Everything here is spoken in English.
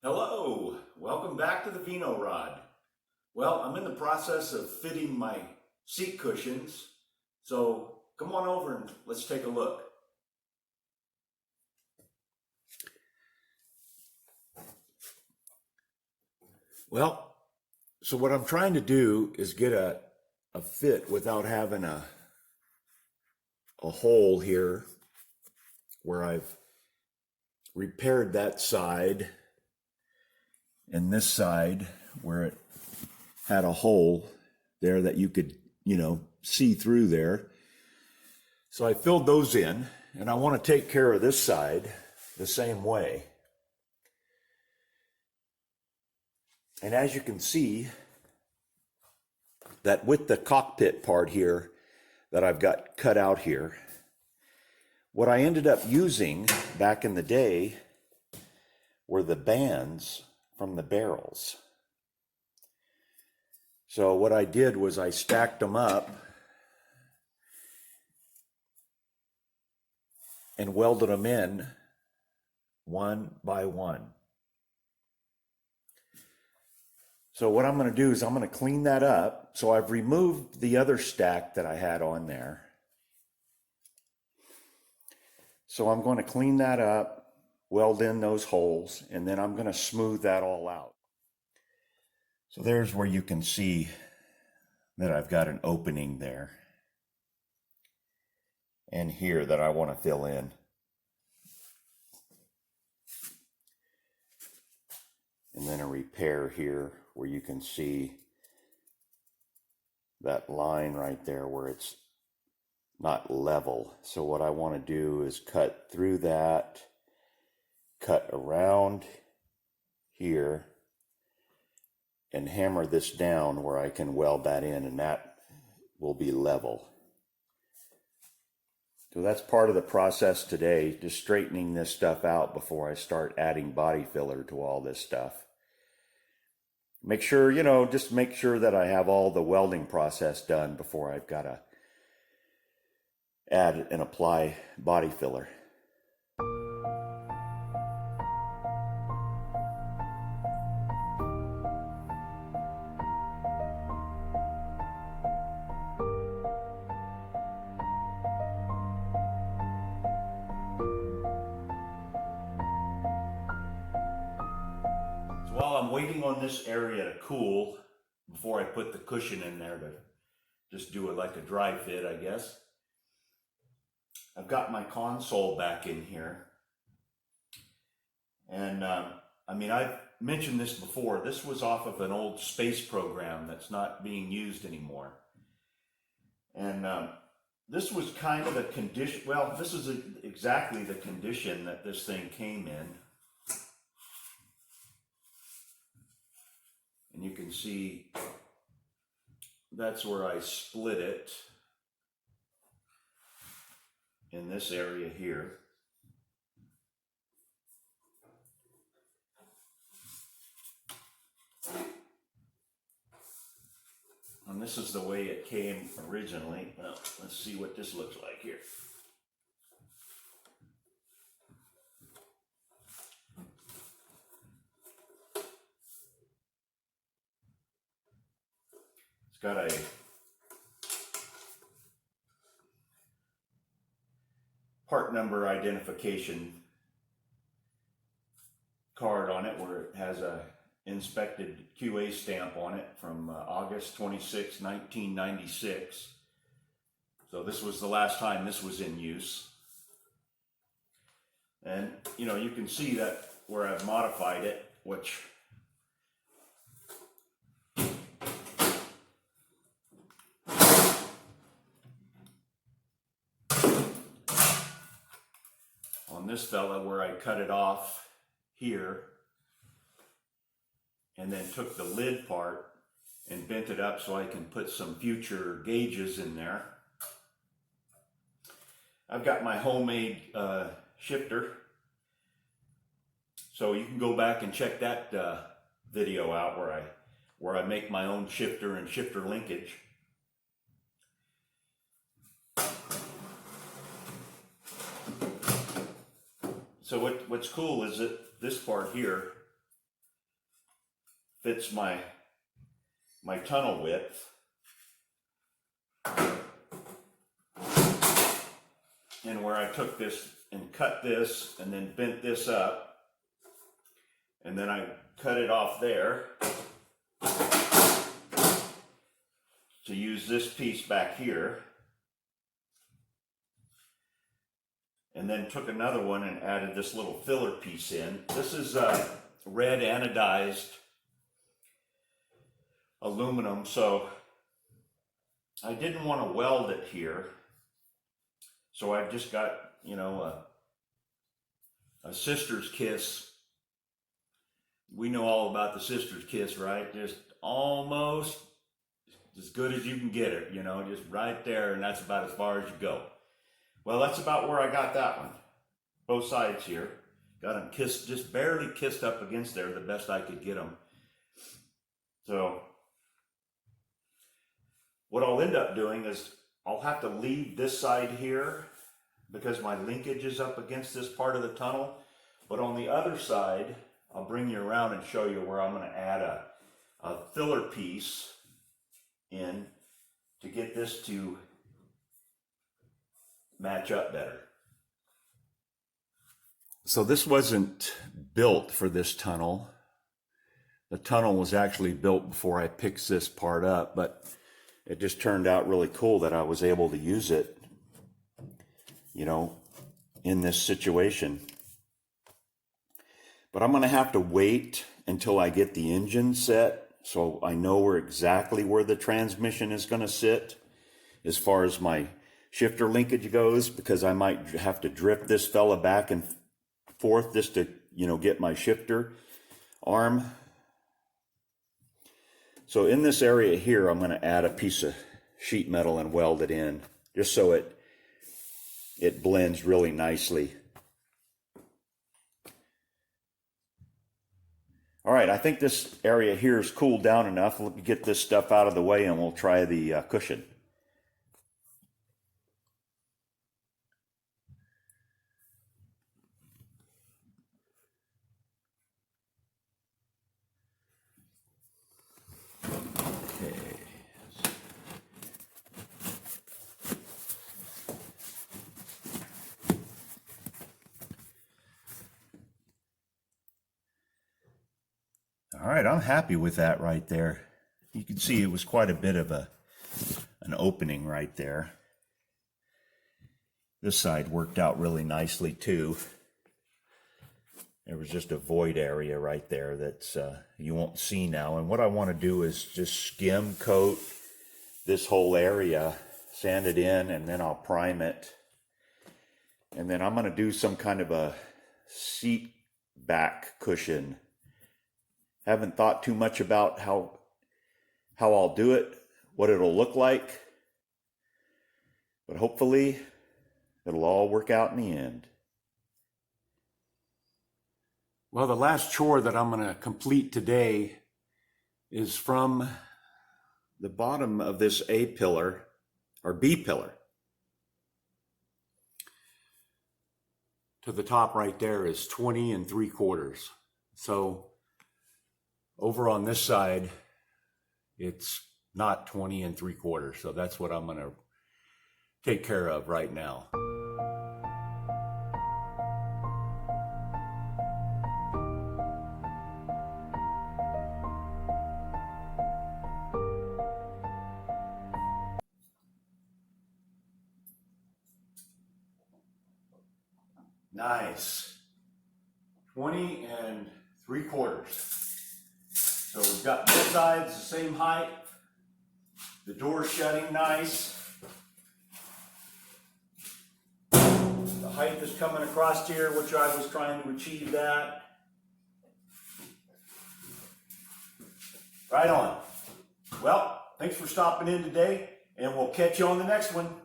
Hello, welcome back to the Vino Rod. Well, I'm in the process of fitting my seat cushions, so come on over and let's take a look. Well, so what I'm trying to do is get a fit without having a hole here where I've repaired that side and this side where it had a hole there that you could, see through there. So I filled those in, and I want to take care of this side the same way. And as you can see, that with the cockpit part here that I've got cut out here, what I ended up using back in the day were the bands from the barrels. So what I did was I stacked them up and welded them in one by one. So what I'm going to do is I'm going to clean that up. So I've removed the other stack that I had on there. So I'm going to clean that up, weld in those holes, and then I'm going to smooth that all out. So there's where you can see that I've got an opening there. And here that I want to fill in. And then a repair here where you can see that line right there where it's not level. So what I want to do is cut through that, cut around here, and hammer this down where I can weld that in, and that will be level. So that's part of the process today, just straightening this stuff out before I start adding body filler to all this stuff. Make sure, just make sure that I have all the welding process done before I've got to add and apply body filler. While I'm waiting on this area to cool before I put the cushion in there to just do it like a dry fit, I guess, I've got my console back in here. And I've mentioned this before. This was off of an old space program that's not being used anymore. And this was kind of the condition, well, this is exactly the condition that this thing came in. And you can see that's where I split it in this area here. And this is the way it came originally. Well, let's see what this looks like here. It's got a part number identification card on it where it has a inspected QA stamp on it from August 26, 1996. So this was the last time this was in use. And you can see that where I've modified it, which on this fella where I cut it off here and then took the lid part and bent it up so I can put some future gauges in there. I've got my homemade shifter, so you can go back and check that video out where I make my own shifter and shifter linkage. So what's cool is that this part here fits my tunnel width. And where I took this and cut this and then bent this up, and then I cut it off there to use this piece back here, and then took another one and added this little filler piece in. This is red anodized aluminum, so I didn't want to weld it here, so I've just got, you know, a sister's kiss. We know all about the sister's kiss, right? Just almost as good as you can get it, you know, just right there, and that's about as far as you go. Well, that's about where I got that one. Both sides here. Got them kissed, just barely kissed up against there, the best I could get them. So what I'll end up doing is I'll have to leave this side here because my linkage is up against this part of the tunnel. But on the other side, I'll bring you around and show you where I'm going to add a filler piece in to get this to match up better. So this wasn't built for this tunnel. The tunnel was actually built before I picked this part up, but it just turned out really cool that I was able to use it, you know, in this situation. But I'm going to have to wait until I get the engine set so I know exactly where the transmission is going to sit as far as my shifter linkage goes, because I might have to drift this fella back and forth just to, you know, get my shifter arm. So in this area here, I'm going to add a piece of sheet metal and weld it in just so it blends really nicely. All right, I think this area here is cooled down enough. Let me get this stuff out of the way and we'll try the cushion. Okay. All right, I'm happy with that right there. You can see it was quite a bit of an opening right there. This side worked out really nicely too. There was just a void area right there that you won't see now. And what I want to do is just skim coat this whole area, sand it in, and then I'll prime it. And then I'm going to do some kind of a seat back cushion. Haven't thought too much about how I'll do it, what it'll look like, but hopefully it'll all work out in the end. Well, the last chore that I'm going to complete today is from the bottom of this A pillar, or B pillar, to the top right there is 20 3/4. So over on this side, it's not 20 3/4. So that's what I'm going to take care of right now. Nice. 20 3/4. So we've got both sides the same height. The door's shutting nice. The height is coming across here, which I was trying to achieve that. Right on. Well, thanks for stopping in today, and we'll catch you on the next one.